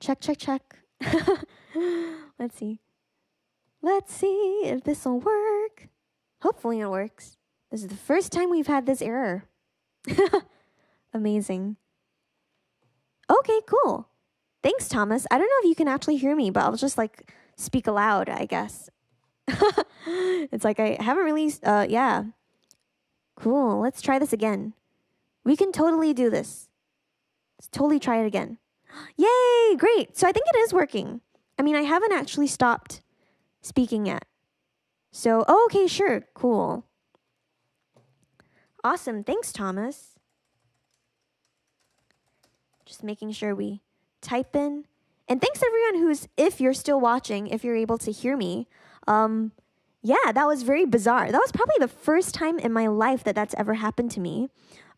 Check, check, check. Let's see. Let's see if this will work. Hopefully it works. This is the first time we've had this error. Amazing. Okay, cool. Thanks, Thomas. I don't know if you can actually hear me, but I'll just like speak aloud, I guess. It's like I haven't really, yeah. Cool, let's try this again. We can totally do this. Let's totally try it again. Yay, great. So I think it is working. I mean, I haven't actually stopped speaking yet. So, oh, okay, sure, cool. Awesome, thanks, Thomas. Just making sure we type in. And thanks everyone who's, if you're still watching, if you're able to hear me. Yeah, that was very bizarre. That was probably the first time in my life that that's ever happened to me.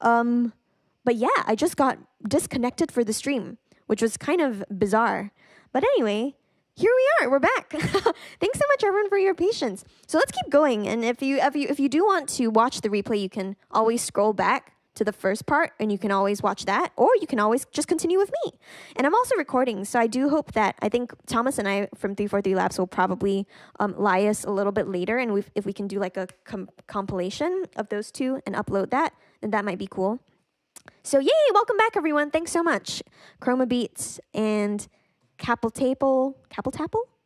But yeah, I just got disconnected for the stream, which was kind of bizarre. But anyway, here we are. We're back. Thanks so much, everyone, for your patience. So let's keep going. And if you do want to watch the replay, you can always scroll back to the first part, and you can always watch that, or you can always just continue with me. And I'm also recording, so I do hope that, I think Thomas and I from 343 Labs will probably lias a little bit later, and if we can do like a compilation of those two and upload that, then that might be cool. So yay, welcome back everyone, thanks so much. Chroma Beats and Capel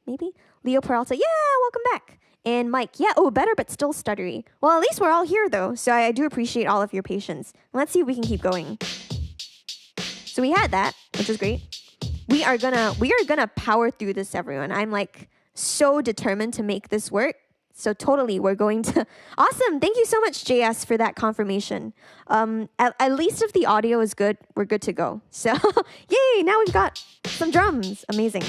maybe? Leo Peralta, yeah, welcome back. And Mike, yeah, oh, better but still stuttery. Well, at least we're all here though, so I do appreciate all of your patience. Let's see if we can keep going. So we had that, which is great. We are gonna power through this, everyone. I'm like so determined to make this work. So totally, we're going to. Awesome, thank you so much, JS, for that confirmation. At least if the audio is good, we're good to go. So, yay! Now we've got some drums. Amazing.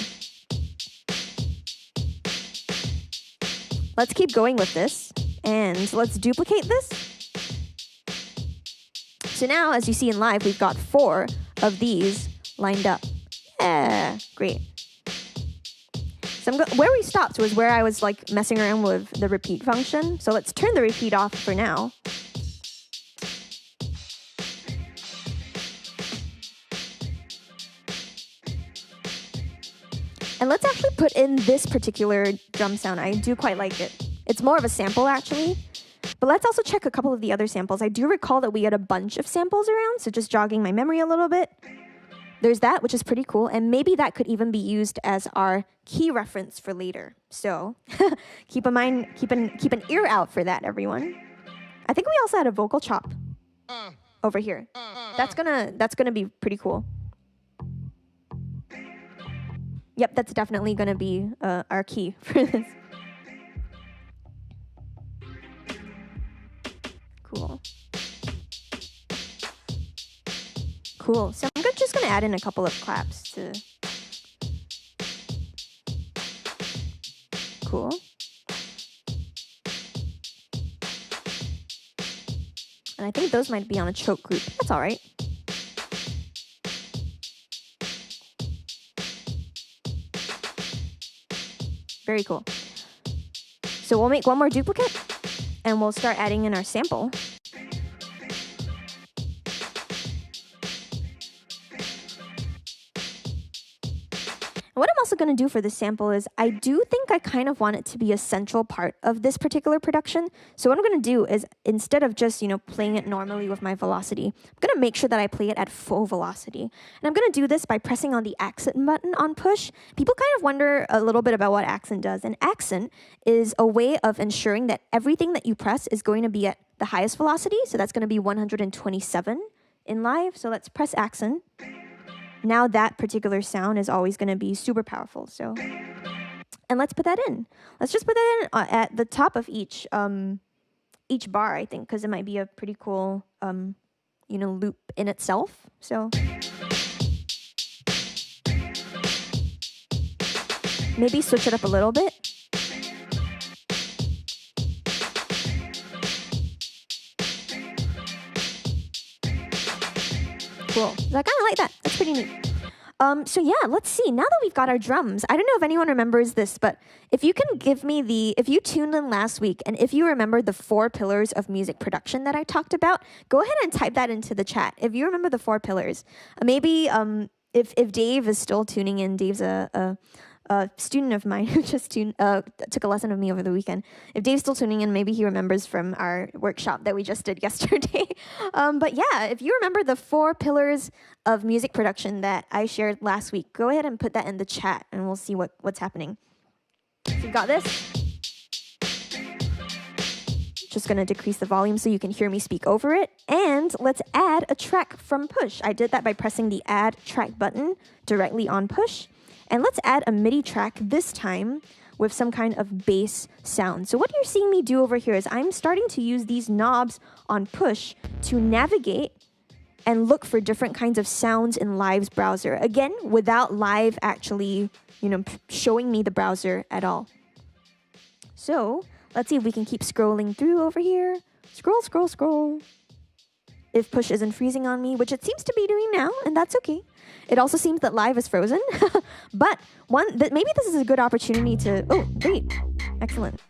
Let's keep going with this, and let's duplicate this. So now, as you see in live, we've got 4 of these lined up. Yeah, great. So where we stopped was where I was like messing around with the repeat function. So let's turn the repeat off for now. And let's actually put in this particular drum sound. I do quite like it. It's more of a sample, actually. But let's also check a couple of the other samples. I do recall that we had a bunch of samples around, so just jogging my memory a little bit. There's that, which is pretty cool. And maybe that could even be used as our key reference for later. So keep in mind, keep an ear out for that, everyone. I think we also had a vocal chop over here. That's gonna be pretty cool. Yep, that's definitely going to be our key for this. Cool. Cool. So I'm just going to add in a couple of claps to... Cool. And I think those might be on a choke group. That's all right. Very cool. So we'll make one more duplicate, and we'll start adding in our sample. What I'm also going to do for this sample is I do think I kind of want it to be a central part of this particular production. So what I'm going to do is instead of just, playing it normally with my velocity, I'm going to make sure that I play it at full velocity. And I'm going to do this by pressing on the accent button on push. People kind of wonder a little bit about what accent does. And accent is a way of ensuring that everything that you press is going to be at the highest velocity. So that's going to be 127 in live. So let's press accent. Now that particular sound is always going to be super powerful. So, and let's put that in. Let's just put that in at the top of each bar, I think, because it might be a pretty cool, loop in itself. So maybe switch it up a little bit. Cool. I kind of like that. That's pretty neat. So yeah, let's see. Now that we've got our drums, I don't know if anyone remembers this, but if you can give me if you tuned in last week, and if you remember the 4 pillars of music production that I talked about, go ahead and type that into the chat. If you remember the 4 pillars, maybe if Dave is still tuning in, Dave's a student of mine who just took a lesson of me over the weekend. If Dave's still tuning in, maybe he remembers from our workshop that we just did yesterday. But yeah, if you remember the 4 pillars of music production that I shared last week, go ahead and put that in the chat and we'll see what's happening. So you've got this. Just going to decrease the volume so you can hear me speak over it. And let's add a track from Push. I did that by pressing the Add Track button directly on Push. And let's add a MIDI track this time with some kind of bass sound. So what you're seeing me do over here is I'm starting to use these knobs on Push to navigate and look for different kinds of sounds in Live's browser. Again, without Live actually, showing me the browser at all. So let's see if we can keep scrolling through over here. Scroll, scroll, scroll. If Push isn't freezing on me, which it seems to be doing now, and that's okay. It also seems that Live is frozen, but maybe this is a good opportunity to... Oh, great. Excellent.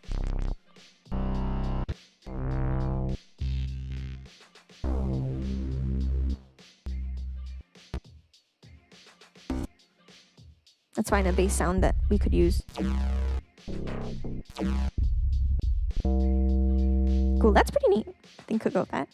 Let's find a bass sound that we could use. Cool, that's pretty neat. I think could go with that.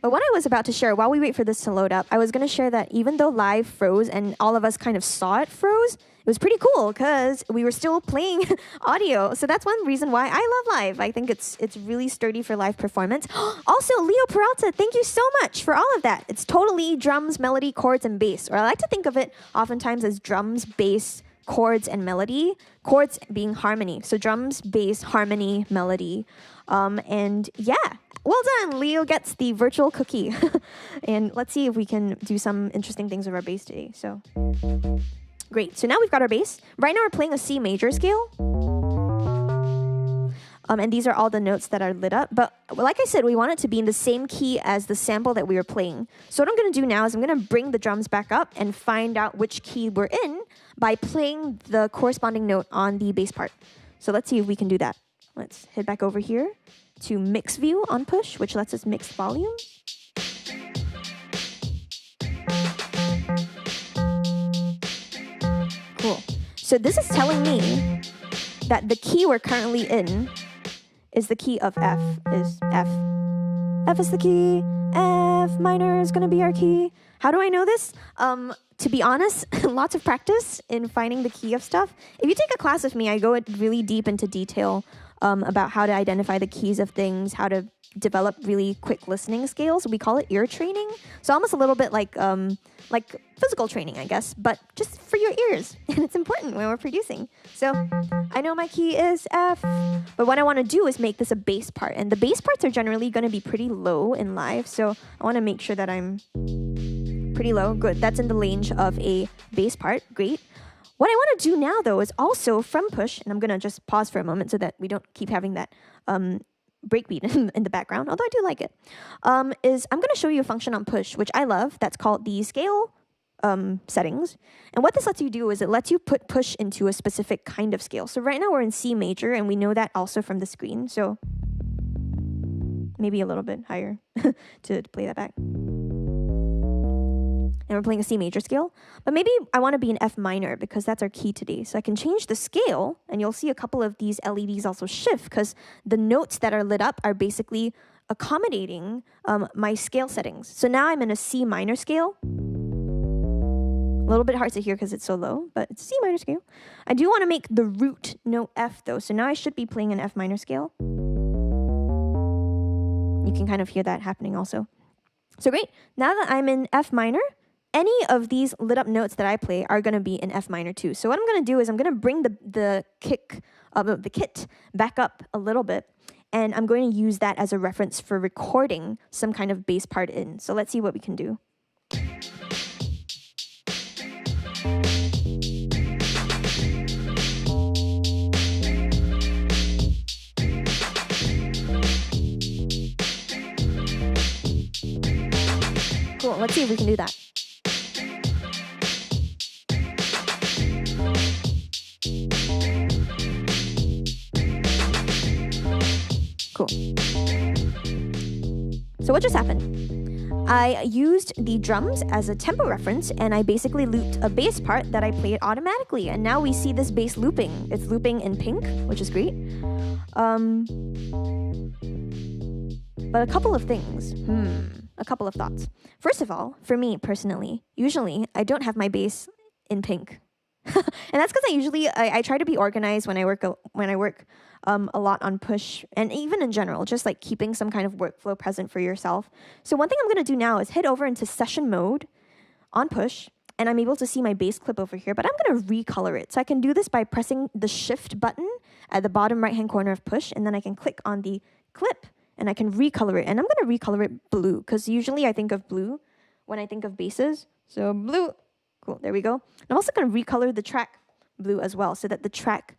But what I was about to share, while we wait for this to load up, I was going to share that even though Live froze and all of us kind of saw it froze, it was pretty cool because we were still playing audio. So that's one reason why I love Live. I think it's really sturdy for live performance. Also, Leo Peralta, thank you so much for all of that. It's totally drums, melody, chords, and bass. Or I like to think of it oftentimes as drums, bass, chords, and melody. Chords being harmony. So drums, bass, harmony, melody. And yeah. Well done, Leo gets the virtual cookie. And let's see if we can do some interesting things with our bass today. So, great. So now we've got our bass. Right now we're playing a C major scale. And these are all the notes that are lit up. But like I said, we want it to be in the same key as the sample that we were playing. So what I'm going to do now is I'm going to bring the drums back up and find out which key we're in by playing the corresponding note on the bass part. So let's see if we can do that. Let's head back over here to mix view on Push, which lets us mix volume. Cool. So this is telling me that the key we're currently in is the key of F, is F. F is the key, F minor is gonna be our key. How do I know this? To be honest, lots of practice in finding the key of stuff. If you take a class with me, I go really deep into detail about how to identify the keys of things, how to develop really quick listening skills. We call it ear training. So almost a little bit like physical training, I guess, but just for your ears. And it's important when we're producing. So I know my key is F, but what I want to do is make this a bass part. And the bass parts are generally going to be pretty low in Live. So I want to make sure that I'm pretty low. Good. That's in the range of a bass part. Great. What I want to do now, though, is also from Push, and I'm going to just pause for a moment so that we don't keep having that breakbeat in the background, although I do like it, is I'm going to show you a function on Push, which I love, that's called the scale settings. And what this lets you do is it lets you put Push into a specific kind of scale. So right now we're in C major, and we know that also from the screen. So maybe a little bit higher to play that back. And we're playing a C major scale. But maybe I want to be in F minor because that's our key today. So I can change the scale, and you'll see a couple of these LEDs also shift because the notes that are lit up are basically accommodating my scale settings. So now I'm in a C minor scale. A little bit hard to hear because it's so low, but it's a C minor scale. I do want to make the root note F, though. So now I should be playing an F minor scale. You can kind of hear that happening also. So great. Now that I'm in F minor, any of these lit up notes that I play are going to be in F minor too. So what I'm going to do is I'm going to bring the kit back up a little bit, and I'm going to use that as a reference for recording some kind of bass part in. So let's see what we can do. Cool, let's see if we can do that. Cool. So what just happened? I used the drums as a tempo reference, and I basically looped a bass part that I played automatically. And now we see this bass looping. It's looping in pink, which is great. But a couple of things. A couple of thoughts. First of all, for me personally, usually I don't have my bass in pink. And that's because I try to be organized when I work a lot on push, and even in general, just like keeping some kind of workflow present for yourself. So one thing I'm going to do now is head over into session mode on push, and I'm able to see my bass clip over here, but I'm going to recolor it. So I can do this by pressing the shift button at the bottom right hand corner of push, and then I can click on the clip and I can recolor it. And I'm going to recolor it blue because usually I think of blue when I think of basses. So blue. Cool, there we go. I'm also going to recolor the track blue as well so that the track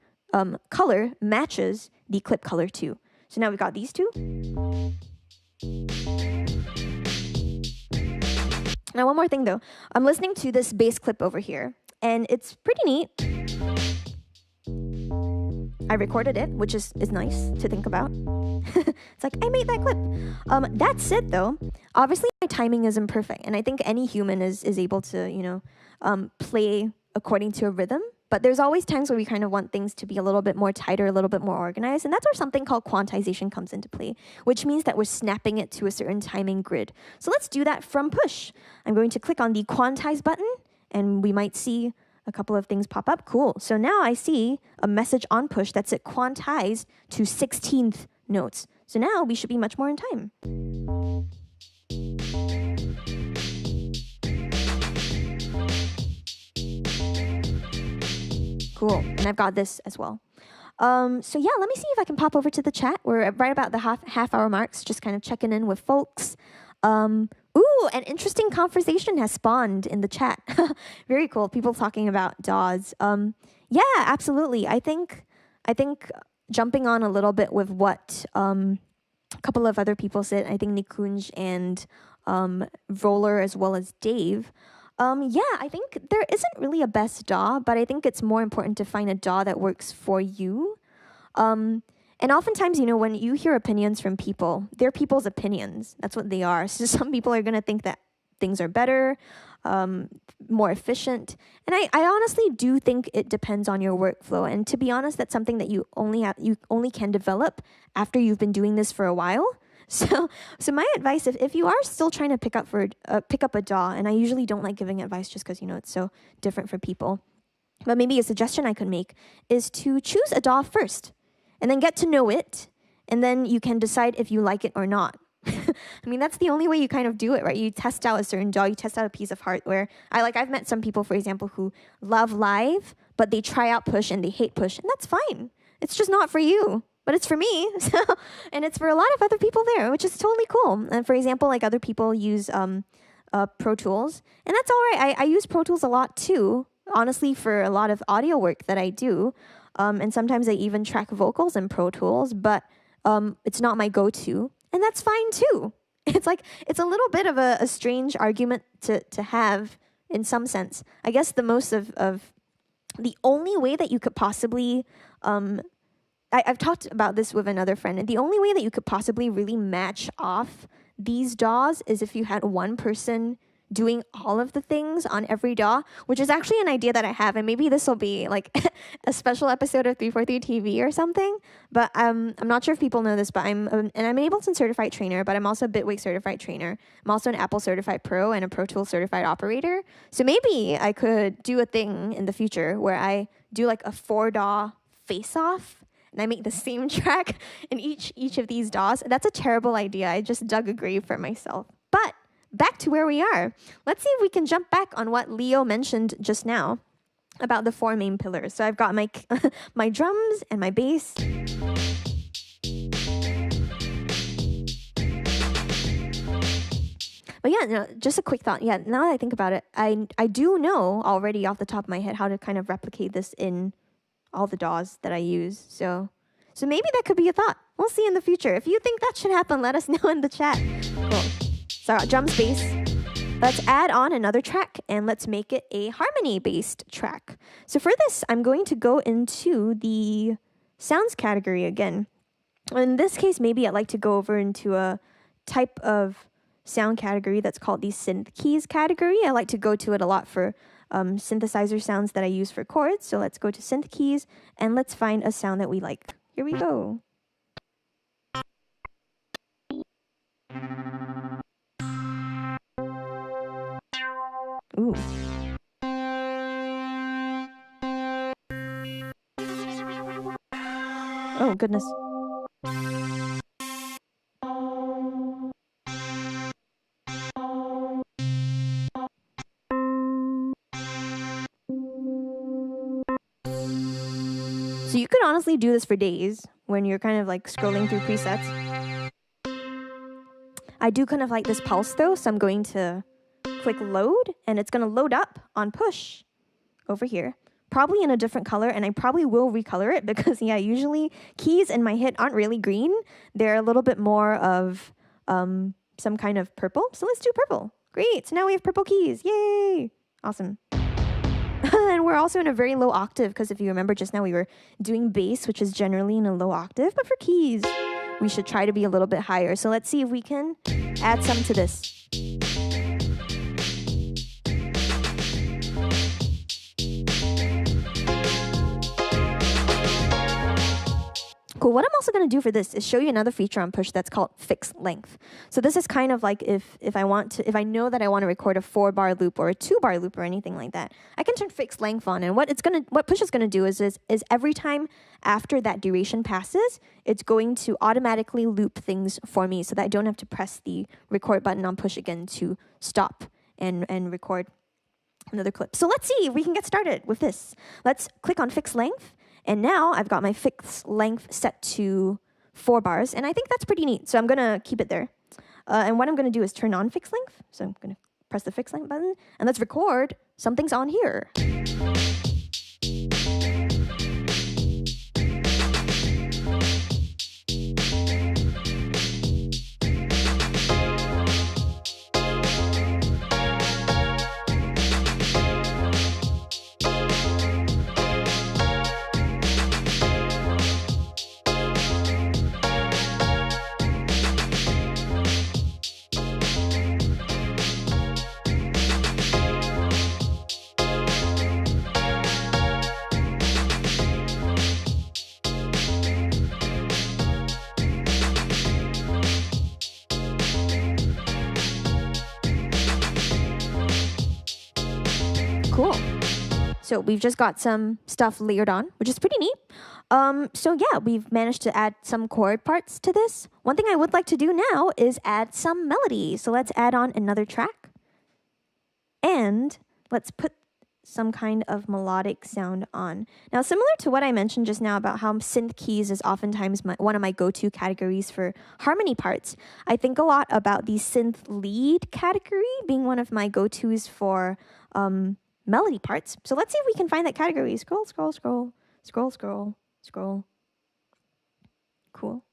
color matches the clip color too. So now we've got these two. Now one more thing though. I'm listening to this bass clip over here and it's pretty neat. I recorded it, which is nice to think about. It's like, I made that clip. That said though, obviously my timing is imperfect, and I think any human is able to, play according to a rhythm. But there's always times where we kind of want things to be a little bit more tighter, a little bit more organized. And that's where something called quantization comes into play, which means that we're snapping it to a certain timing grid. So let's do that from push. I'm going to click on the quantize button, and we might see a couple of things pop up. Cool. So now I see a message on push that's at quantized to 16th notes. So now we should be much more in time. Cool. And I've got this as well. So yeah, let me see if I can pop over to the chat. We're right about the half hour marks, just kind of checking in with folks. Ooh, an interesting conversation has spawned in the chat. Very cool. People talking about DAWs. Yeah, absolutely. I think jumping on a little bit with what a couple of other people said, I think Nikunj and Roller as well as Dave. Yeah, I think there isn't really a best DAW, but I think it's more important to find a DAW that works for you. And oftentimes, when you hear opinions from people, they're people's opinions. That's what they are. So some people are going to think that things are better, more efficient. And I honestly do think it depends on your workflow. And to be honest, that's something that you only can develop after you've been doing this for a while. So my advice, if you are still trying to pick up a DAW, and I usually don't like giving advice just because, it's so different for people, but maybe a suggestion I could make is to choose a DAW first and then get to know it, and then you can decide if you like it or not. I mean, that's the only way you kind of do it, right? You test out a certain DAW, you test out a piece of hardware. I've met some people, for example, who love live, but they try out push and they hate push, and that's fine. It's just not for you. But it's for me, and it's for a lot of other people there, which is totally cool. And for example, like other people use Pro Tools, and that's all right. I use Pro Tools a lot too, honestly, for a lot of audio work that I do. And sometimes I even track vocals in Pro Tools, but it's not my go-to, and that's fine too. It's a little bit of a strange argument to have in some sense. I guess the most of the only way that you could possibly I've talked about this with another friend, and the only way that you could possibly really match off these DAWs is if you had one person doing all of the things on every DAW, which is actually an idea that I have, and maybe this will be like a special episode of 343 TV or something, but I'm not sure if people know this, but I'm an Ableton-Certified trainer, but I'm also a Bitwig-certified trainer. I'm also an Apple-certified pro and a Pro Tools-certified operator, so maybe I could do a thing in the future where I do like a 4-DAW face-off, and I make the same track in each of these DAWs. That's a terrible idea. I just dug a grave for myself. But back to where we are. Let's see if we can jump back on what Leo mentioned just now about the 4 main pillars. So I've got my my drums and my bass. But yeah, just a quick thought. Yeah, now that I think about it, I do know already off the top of my head how to kind of replicate this in all the DAWs that I use. So maybe that could be a thought. We'll see in the future. If you think that should happen, let us know in the chat. Cool. So I got drums, bass. Let's add on another track and let's make it a harmony-based track. So for this, I'm going to go into the sounds category again. In this case, maybe I'd like to go over into a type of sound category that's called the synth keys category. I like to go to it a lot for synthesizer sounds that I use for chords. So let's go to synth keys and let's find a sound that we like. Here we go. Ooh. Oh, goodness. So you could honestly do this for days when you're kind of like scrolling through presets. I do kind of like this pulse though, so I'm going to click load and it's going to load up on push over here. Probably in a different color, and I probably will recolor it because yeah, usually keys in my hit aren't really green. They're a little bit more of some kind of purple. So let's do purple. Great, so now we have purple keys. Yay! Awesome. And we're also in a very low octave because if you remember just now we were doing bass, which is generally in a low octave, but for keys, we should try to be a little bit higher. So let's see if we can add some to this. Cool. What I'm also going to do for this is show you another feature on Push that's called fixed length. So this is kind of like if I know that I want to record a 4-bar loop or a 2-bar loop or anything like that, I can turn fixed length on. And what Push is going to do is every time after that duration passes, it's going to automatically loop things for me so that I don't have to press the record button on Push again to stop and record another clip. So let's see if we can get started with this. Let's click on fixed length. And now I've got my fixed length set to 4 bars, and I think that's pretty neat. So I'm going to keep it there. And what I'm going to do is turn on fixed length. So I'm going to press the fixed length button, and let's record Something's On Here. Cool. So we've just got some stuff layered on, which is pretty neat. So yeah, we've managed to add some chord parts to this. One thing I would like to do now is add some melody. So let's add on another track. And let's put some kind of melodic sound on. Now, similar to what I mentioned just now about how synth keys is oftentimes one of my go-to categories for harmony parts, I think a lot about the synth lead category being one of my go-tos for melody parts. So let's see if we can find that category. Scroll, scroll, scroll, scroll, scroll, scroll. Cool.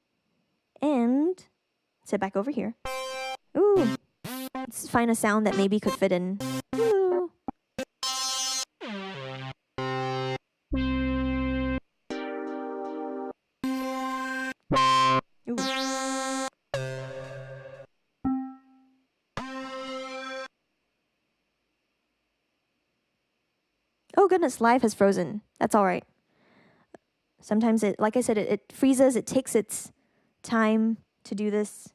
And let's head back over here. Ooh. Let's find a sound that maybe could fit in. Ooh. Ooh. Oh goodness, live has frozen. That's all right. Sometimes like I said, it freezes. It takes its time to do this.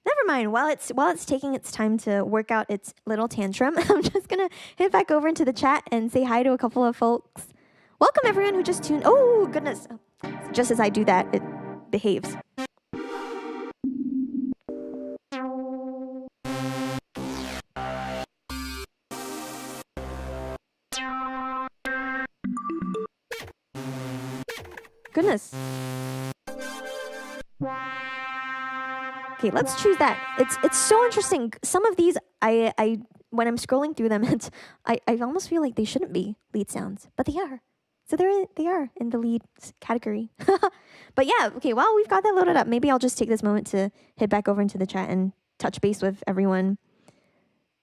Never mind. While it's taking its time to work out its little tantrum, I'm just gonna head back over into the chat and say hi to a couple of folks. Welcome everyone who just tuned. Oh goodness! Just as I do that, it behaves. Goodness. Okay, let's choose that. It's so interesting. Some of these, I when I'm scrolling through them, I almost feel like they shouldn't be lead sounds, but they are. So they are in the lead category. But yeah, okay. While we've got that loaded up, maybe I'll just take this moment to head back over into the chat and touch base with everyone.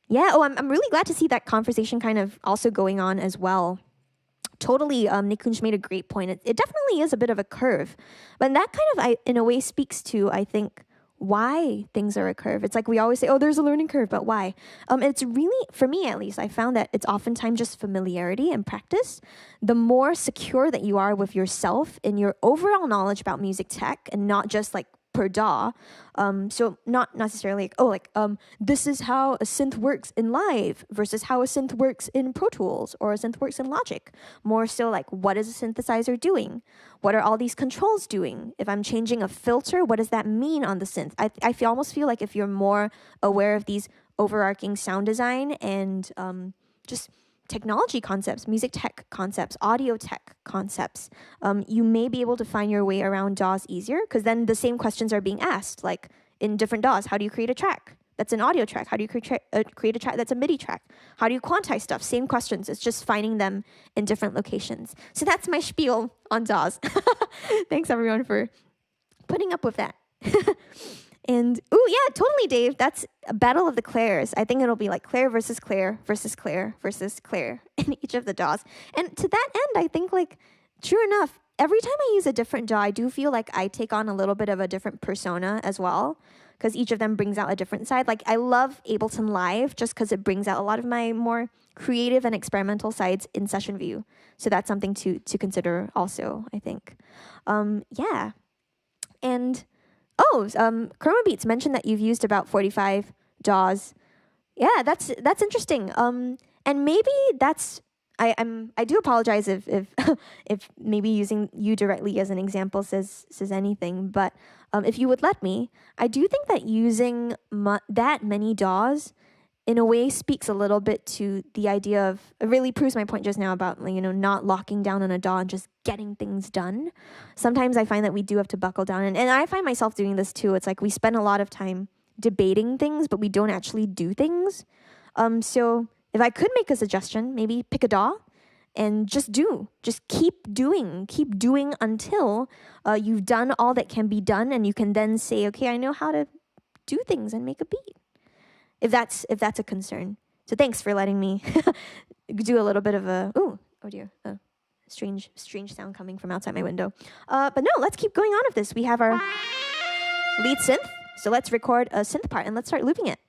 Yeah. Oh, I'm really glad to see that conversation kind of also going on as well. Totally, Nikunj made a great point. It definitely is a bit of a curve, but that kind of, in a way, speaks to, I think, why things are a curve. It's like we always say, oh, there's a learning curve, but why? It's really, for me at least, I found that it's oftentimes just familiarity and practice. The more secure that you are with yourself and your overall knowledge about music tech, and not just like per DAW. So not necessarily like, this is how a synth works in Live versus how a synth works in Pro Tools or a synth works in Logic. More so like, what is a synthesizer doing? What are all these controls doing? If I'm changing a filter, what does that mean on the synth? I almost feel like if you're more aware of these overarching sound design and just technology concepts, music tech concepts, audio tech concepts, you may be able to find your way around DAWs easier, because then the same questions are being asked. Like in different DAWs, how do you create a track that's an audio track? How do you create a track that's a MIDI track? How do you quantize stuff? Same questions. It's just finding them in different locations. So that's my spiel on DAWs. Thanks everyone for putting up with that. And, oh yeah, totally, Dave. That's a battle of the Claires. I think it'll be like Claire versus Claire versus Claire versus Claire in each of the DAWs. And to that end, I think, like, true enough, every time I use a different DAW, I do feel like I take on a little bit of a different persona as well, because each of them brings out a different side. Like, I love Ableton Live just because it brings out a lot of my more creative and experimental sides in session view. So that's something to consider also, I think. Yeah. And... Chroma Beats mentioned that you've used about 45 DAWs. Yeah, that's interesting. And maybe that's I do apologize if if maybe using you directly as an example says anything, but if you would let me, I do think that using that many DAWs in a way speaks a little bit to the idea of, it really proves my point just now about, not locking down on a DAW and just getting things done. Sometimes I find that we do have to buckle down, and I find myself doing this too. It's like we spend a lot of time debating things, but we don't actually do things. So if I could make a suggestion, maybe pick a DAW and just keep doing until you've done all that can be done, and you can then say, okay, I know how to do things and make a beat. If that's a concern. So thanks for letting me do a little bit of a, oh dear, strange sound coming from outside my window. But no, let's keep going on with this. We have our lead synth. So let's record a synth part and let's start looping it.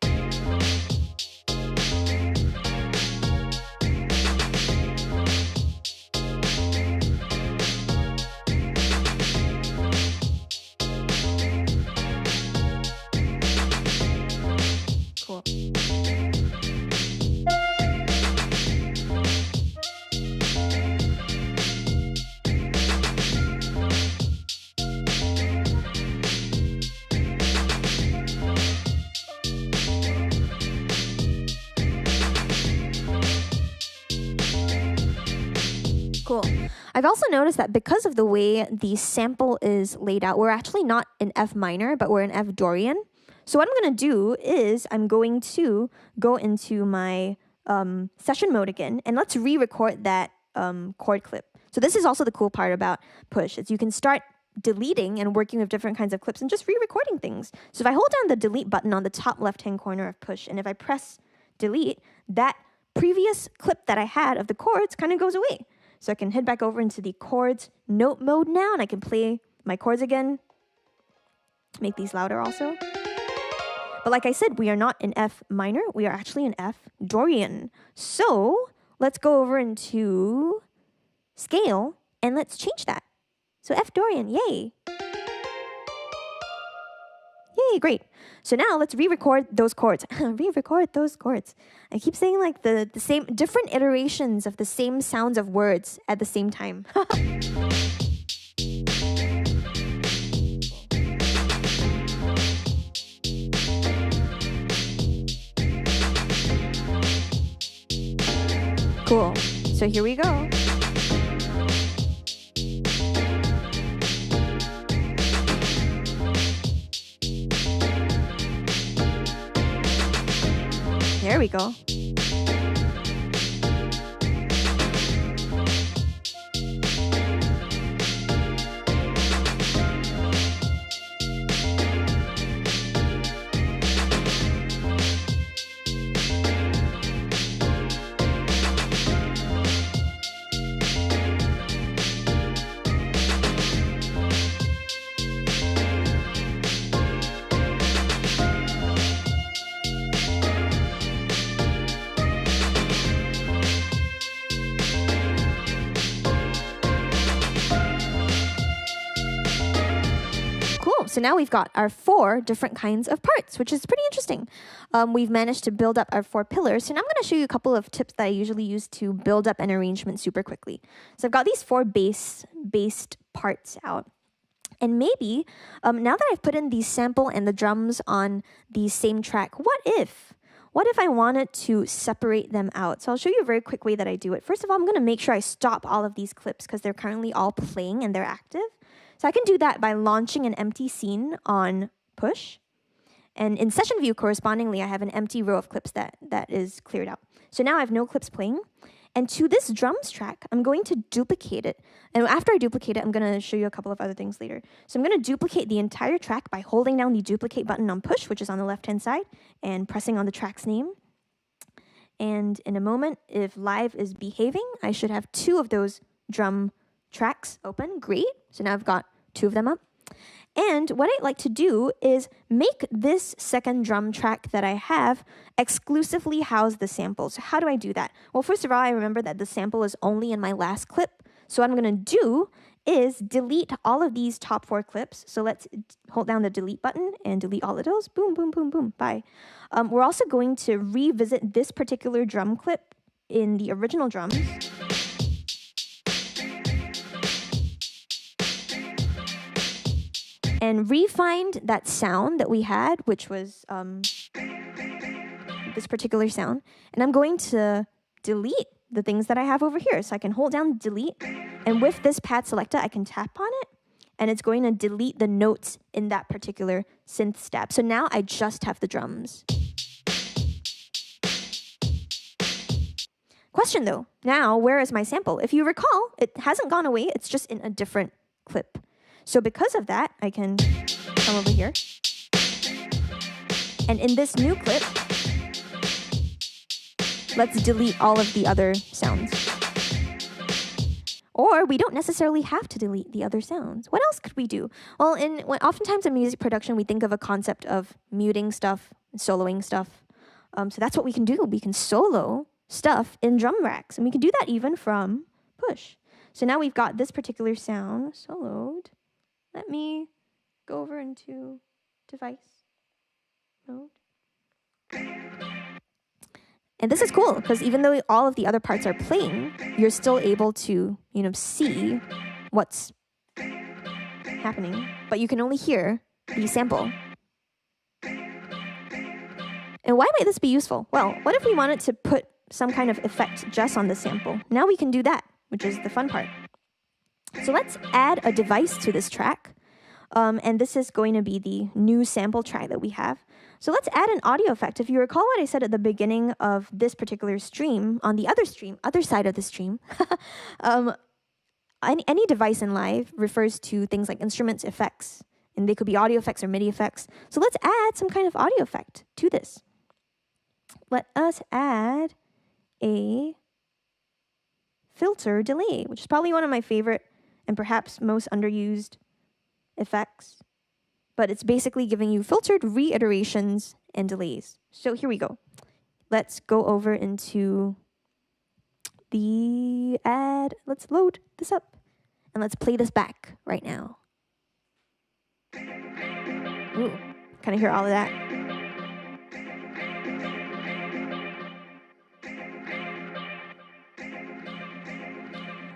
Cool. I've also noticed that because of the way the sample is laid out, we're actually not in F minor, but we're in F Dorian. So what I'm going to do is I'm going to go into my session mode again, and let's re-record that chord clip. So this is also the cool part about Push, is you can start deleting and working with different kinds of clips and just re-recording things. So if I hold down the delete button on the top left-hand corner of Push, and if I press delete, that previous clip that I had of the chords kind of goes away. So I can head back over into the chords note mode now, and I can play my chords again. Make these louder also. But like I said, we are not in F minor. We are actually in F Dorian. So let's go over into scale, and let's change that. So F Dorian, yay. Yay, great. So now let's re-record those chords. Re-record those chords. I keep saying like the same, different iterations of the same sounds of words at the same time. Cool. So here we go. There we go. So now we've got our 4 different kinds of parts, which is pretty interesting. We've managed to build up our 4 pillars. So now I'm going to show you a couple of tips that I usually use to build up an arrangement super quickly. So I've got these 4 based parts out. And maybe, now that I've put in the sample and the drums on the same track, what if I wanted to separate them out? So I'll show you a very quick way that I do it. First of all, I'm going to make sure I stop all of these clips because they're currently all playing and they're active. So I can do that by launching an empty scene on push. And in session view, correspondingly, I have an empty row of clips that is cleared out. So now I have no clips playing. And to this drums track, I'm going to duplicate it. And after I duplicate it, I'm going to show you a couple of other things later. So I'm going to duplicate the entire track by holding down the duplicate button on push, which is on the left-hand side, and pressing on the track's name. And in a moment, if live is behaving, I should have 2 of those drum tracks open. Great. So now I've got 2 of them up. And what I'd like to do is make this second drum track that I have exclusively house the sample. So how do I do that? Well, first of all, I remember that the sample is only in my last clip. So what I'm going to do is delete all of these top 4 clips. So let's hold down the delete button and delete all of those. Boom, boom, boom, boom. Bye. We're also going to revisit this particular drum clip in the original drums. And refind that sound that we had, which was this particular sound. And I'm going to delete the things that I have over here. So I can hold down delete. And with this pad selector, I can tap on it. And it's going to delete the notes in that particular synth step. So now I just have the drums. Question though, now where is my sample? If you recall, it hasn't gone away. It's just in a different clip. So because of that, I can come over here. And in this new clip, let's delete all of the other sounds. Or we don't necessarily have to delete the other sounds. What else could we do? Well, oftentimes in music production, we think of a concept of muting stuff, soloing stuff. So that's what we can do. We can solo stuff in drum racks. And we can do that even from push. So now we've got this particular sound soloed. Let me go over into device mode. And this is cool because even though all of the other parts are playing, you're still able to, see what's happening, but you can only hear the sample. And why might this be useful? Well, what if we wanted to put some kind of effect just on the sample? Now we can do that, which is the fun part. So let's add a device to this track. And this is going to be the new sample track that we have. So let's add an audio effect. If you recall what I said at the beginning of this particular stream, on the other side of the stream, any device in live refers to things like instruments, effects, and they could be audio effects or MIDI effects. So let's add some kind of audio effect to this. Let us add a filter delay, which is probably one of my favorite and perhaps most underused effects, but it's basically giving you filtered reiterations and delays. So here we go. Let's go over into the ad. Let's load this up and let's play this back right now. Ooh, kind of hear all of that.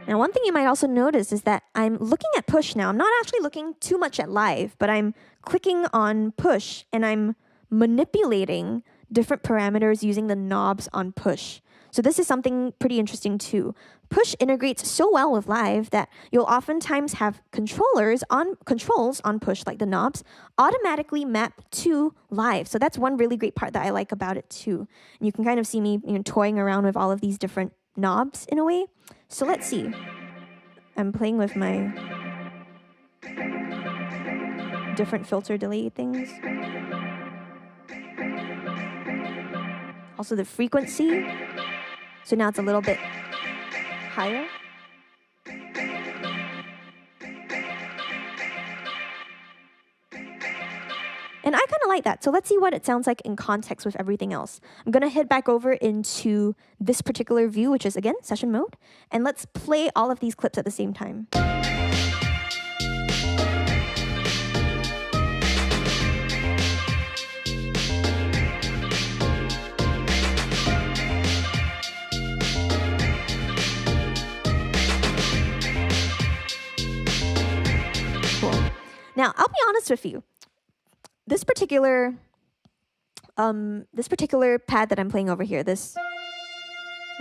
Now, one thing you might also notice is that I'm looking at push now. I'm not actually looking too much at live, but I'm clicking on push and I'm manipulating different parameters using the knobs on push. So this is something pretty interesting too. Push integrates so well with live that you'll oftentimes have controls on push, like the knobs, automatically map to live. So that's one really great part that I like about it too. And you can kind of see me toying around with all of these different knobs in a way. So let's see. I'm playing with my different filter delay things. Also the frequency. So now it's a little bit higher. And I kind of like that. So let's see what it sounds like in context with everything else. I'm going to head back over into this particular view, which is, again, session mode. And let's play all of these clips at the same time. Now, I'll be honest with you. This particular pad that I'm playing over here, this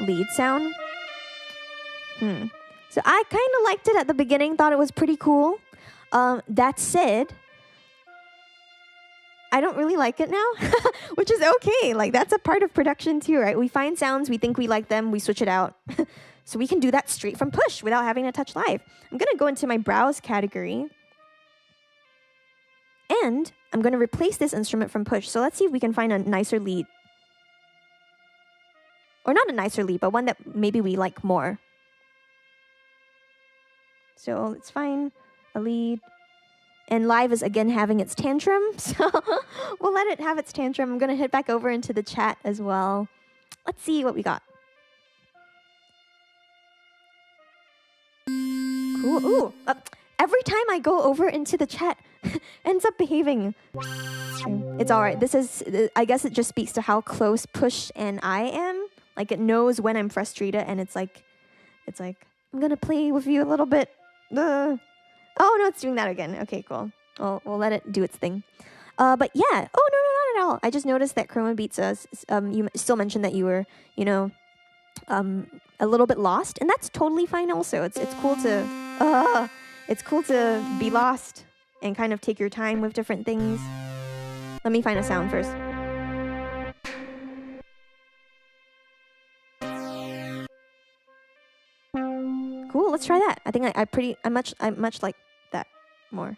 lead sound. So I kind of liked it at the beginning, thought it was pretty cool. That said, I don't really like it now, which is okay. Like, that's a part of production too, right? We find sounds, we think we like them, we switch it out. So we can do that straight from Push without having to touch live. I'm going to go into my browse category. And I'm going to replace this instrument from Push. So let's see if we can find a nicer lead. Or not a nicer lead, but one that maybe we like more. So let's find a lead. And live is again having its tantrum. So we'll let it have its tantrum. I'm going to hit back over into the chat as well. Let's see what we got. Cool. Ooh. Every time I go over into the chat, ends up behaving. It's all right. This is, I guess it just speaks to how close Push and I am. Like, it knows when I'm frustrated, and it's like, I'm gonna play with you a little bit. Oh no, it's doing that again. Okay, cool. We'll let it do its thing. But yeah. Oh no, not at all. I just noticed that Chroma Beats, you still mentioned that you were, a little bit lost, and that's totally fine. Also, it's cool to. It's cool to be lost and kind of take your time with different things. Let me find a sound first. Cool, let's try that. I think I much like that more.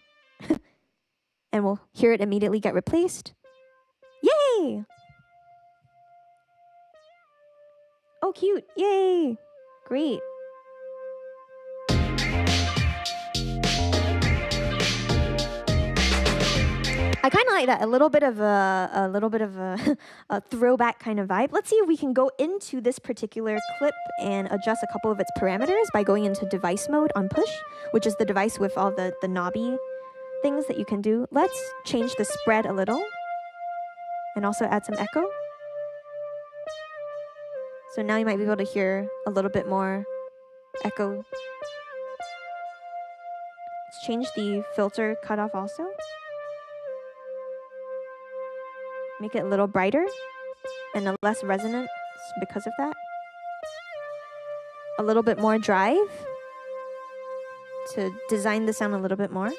And we'll hear it immediately get replaced. Yay! Oh, cute. Yay! Great. I kind of like that, a little bit of a throwback kind of vibe. Let's see if we can go into this particular clip and adjust a couple of its parameters by going into device mode on Push, which is the device with all the knobby things that you can do. Let's change the spread a little and also add some echo. So now you might be able to hear a little bit more echo. Let's change the filter cutoff also. Make it a little brighter and a less resonant because of that. A little bit more drive to design the sound a little bit more.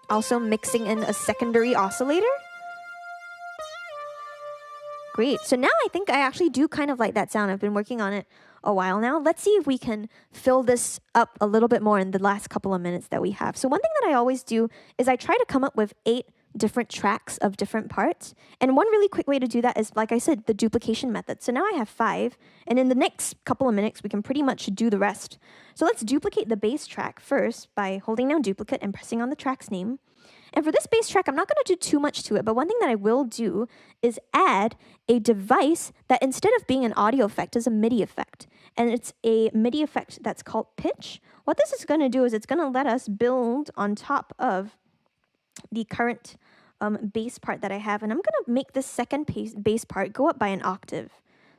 Also mixing in a secondary oscillator. Great. So now I think I actually do kind of like that sound. I've been working on it a while now. Let's see if we can fill this up a little bit more in the last couple of minutes that we have. So one thing that I always do is I try to come up with 8 different tracks of different parts. And one really quick way to do that is, like I said, the duplication method. So now I have 5. And in the next couple of minutes, we can pretty much do the rest. So let's duplicate the bass track first by holding down duplicate and pressing on the track's name. And for this bass track, I'm not going to do too much to it, but one thing that I will do is add a device that instead of being an audio effect is a MIDI effect. And it's a MIDI effect that's called pitch. What this is going to do is it's going to let us build on top of the current bass part that I have. And I'm going to make this second bass part go up by an octave.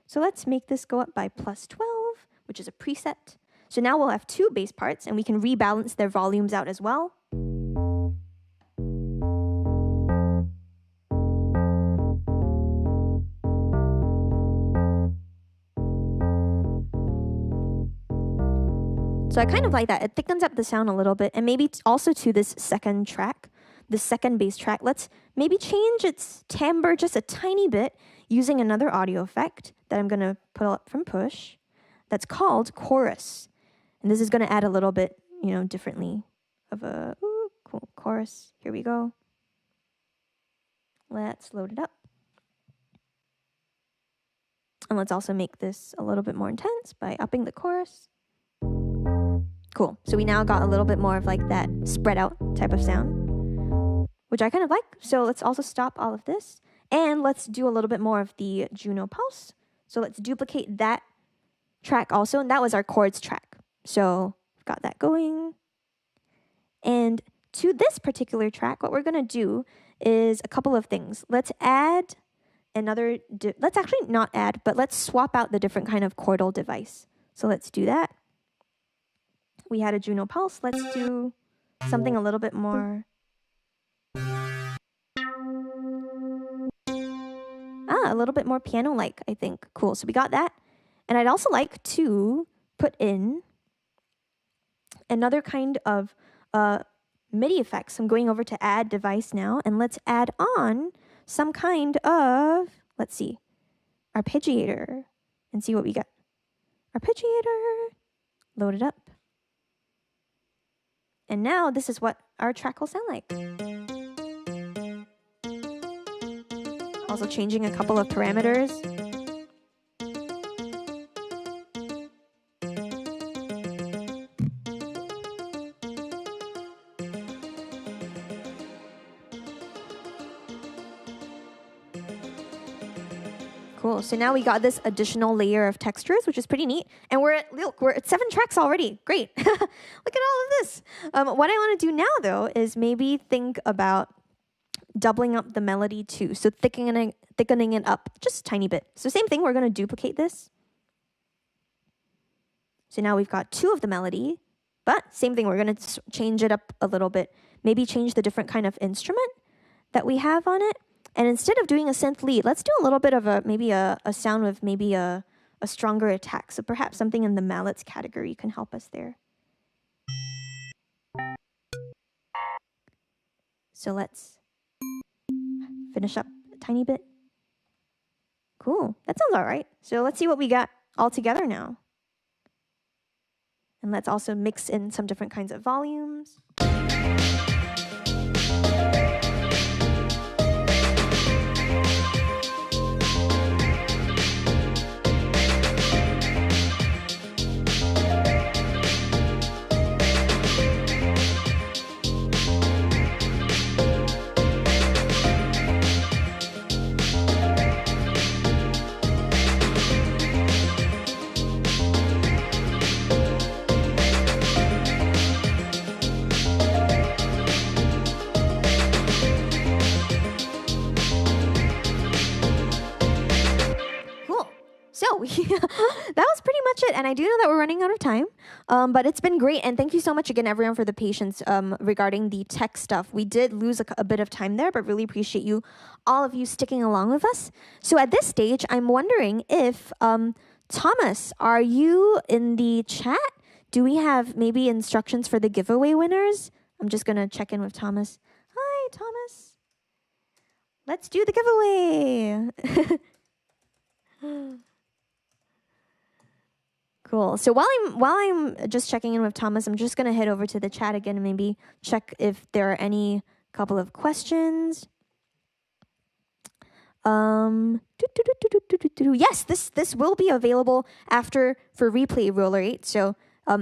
So let's make this go up by +12, which is a preset. So now we'll have 2 bass parts, and we can rebalance their volumes out as well. So I kind of like that. It thickens up the sound a little bit. And maybe also to this second track, the second bass track, let's maybe change its timbre just a tiny bit using another audio effect that I'm going to put up from Push that's called chorus. And this is going to add a little bit, differently of a cool chorus. Here we go. Let's load it up. And let's also make this a little bit more intense by upping the chorus. Cool. So we now got a little bit more of like that spread out type of sound, which I kind of like. So let's also stop all of this and let's do a little bit more of the Juno pulse. So let's duplicate that track also. And that was our chords track. So we've got that going. And to this particular track, what we're going to do is a couple of things. Let's add let's actually not add, but let's swap out the different kind of chordal device. So let's do that. We had a Juno Pulse. Let's do something a little bit more. A little bit more piano-like, I think. Cool. So we got that. And I'd also like to put in another kind of MIDI effects. I'm going over to add device now, and let's add on some kind of, let's see, arpeggiator, and see what we got. Arpeggiator, load it up. And now this is what our track will sound like. Also changing a couple of parameters. Cool. So now we got this additional layer of textures, which is pretty neat. And we're at 7 tracks already. Great. Look at all of this. What I want to do now, though, is maybe think about doubling up the melody too. So thickening it up just a tiny bit. So same thing, we're going to duplicate this. So now we've got 2 of the melody, but same thing, we're going to change it up a little bit. Maybe change the different kind of instrument that we have on it. And instead of doing a synth lead, let's do a little bit of maybe a sound with maybe a stronger attack. So perhaps something in the mallets category can help us there. So let's finish up a tiny bit. Cool. That sounds all right. So let's see what we got all together now. And let's also mix in some different kinds of volumes. That was pretty much it. And I do know that we're running out of time, but it's been great. And thank you so much again, everyone, for the patience regarding the tech stuff. We did lose a bit of time there, but really appreciate all of you sticking along with us. So at this stage, I'm wondering if, Thomas, are you in the chat? Do we have maybe instructions for the giveaway winners? I'm just going to check in with Thomas. Hi, Thomas. Let's do the giveaway. Cool. So while I'm just checking in with Thomas, I'm just gonna head over to the chat again and maybe check if there are any couple of questions. Yes, this will be available after for replay roll rate. So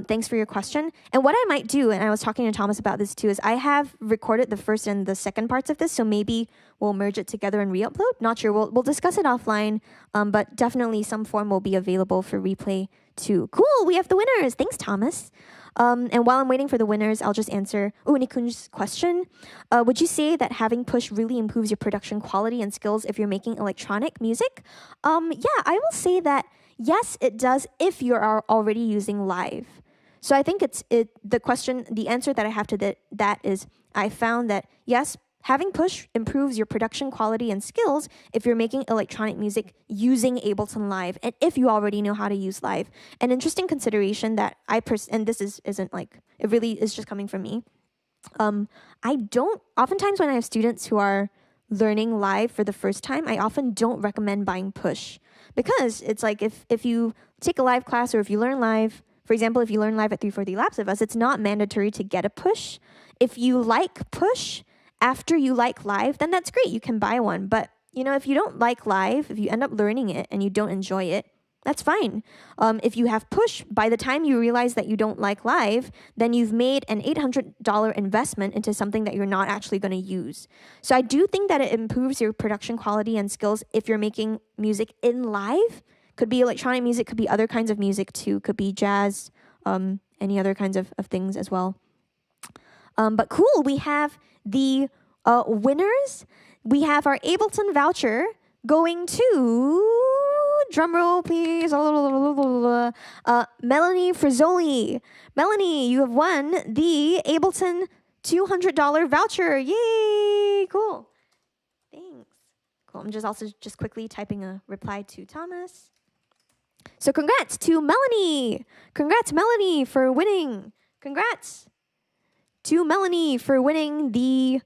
thanks for your question. And what I might do, and I was talking to Thomas about this too, is I have recorded the first and the second parts of this, so maybe we'll merge it together and re-upload. Not sure. We'll discuss it offline, but definitely some form will be available for replay too. Cool. We have the winners. Thanks, Thomas. And while I'm waiting for the winners, I'll just answer Nikun's question. Would you say that having push really improves your production quality and skills if you're making electronic music? Yeah, I will say that yes, it does if you are already using live. So I think the answer that I have to that is I found that yes, having push improves your production quality and skills if you're making electronic music using Ableton Live and if you already know how to use Live. An interesting consideration that and this isn't like, it really is just coming from me. Oftentimes when I have students who are learning Live for the first time, I often don't recommend buying push because it's like if you take a live class or if you learn Live, for example, if you learn Live at 340 Labs of us, it's not mandatory to get a push. If you like push, after you like Live, then that's great. You can buy one. But, if you don't like Live, if you end up learning it and you don't enjoy it, that's fine. If you have push, by the time you realize that you don't like Live, then you've made an $800 investment into something that you're not actually going to use. So I do think that it improves your production quality and skills if you're making music in Live. Could be electronic music, could be other kinds of music too, could be jazz, any other kinds of things as well. But cool, we have the winners. We have our Ableton voucher going to, drumroll please, Melanie Frizzoli. Melanie, you have won the Ableton $200 voucher. Yay! Cool. Thanks. Cool. I'm just quickly typing a reply to Thomas. So congrats to Melanie. Congrats, Melanie, for winning. Congrats to Melanie for winning the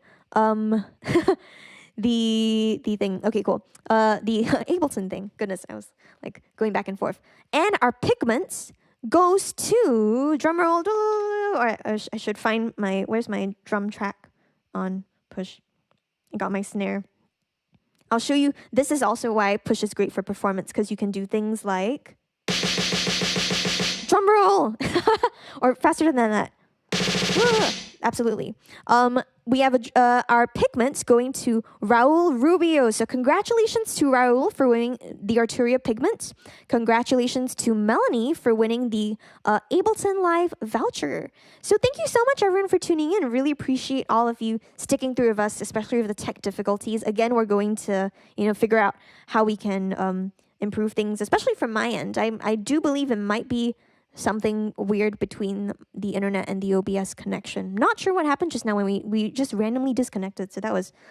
the thing. Okay, cool. The Ableton thing. Goodness, I was like going back and forth. And our pigments goes to drumroll. Or I should find my, where's my drum track on push? I got my snare. I'll show you. This is also why push is great for performance, because you can do things like drum roll or faster than that. Absolutely. We have our pigments going to Raul Rubio. So congratulations to Raul for winning the Arturia pigments. Congratulations to Melanie for winning the Ableton Live voucher. So thank you so much, everyone, for tuning in. Really appreciate all of you sticking through with us, especially with the tech difficulties. Again, we're going to figure out how we can improve things, especially from my end. I do believe it might be something weird between the internet and the OBS connection. Not sure what happened just now when we just randomly disconnected. So that was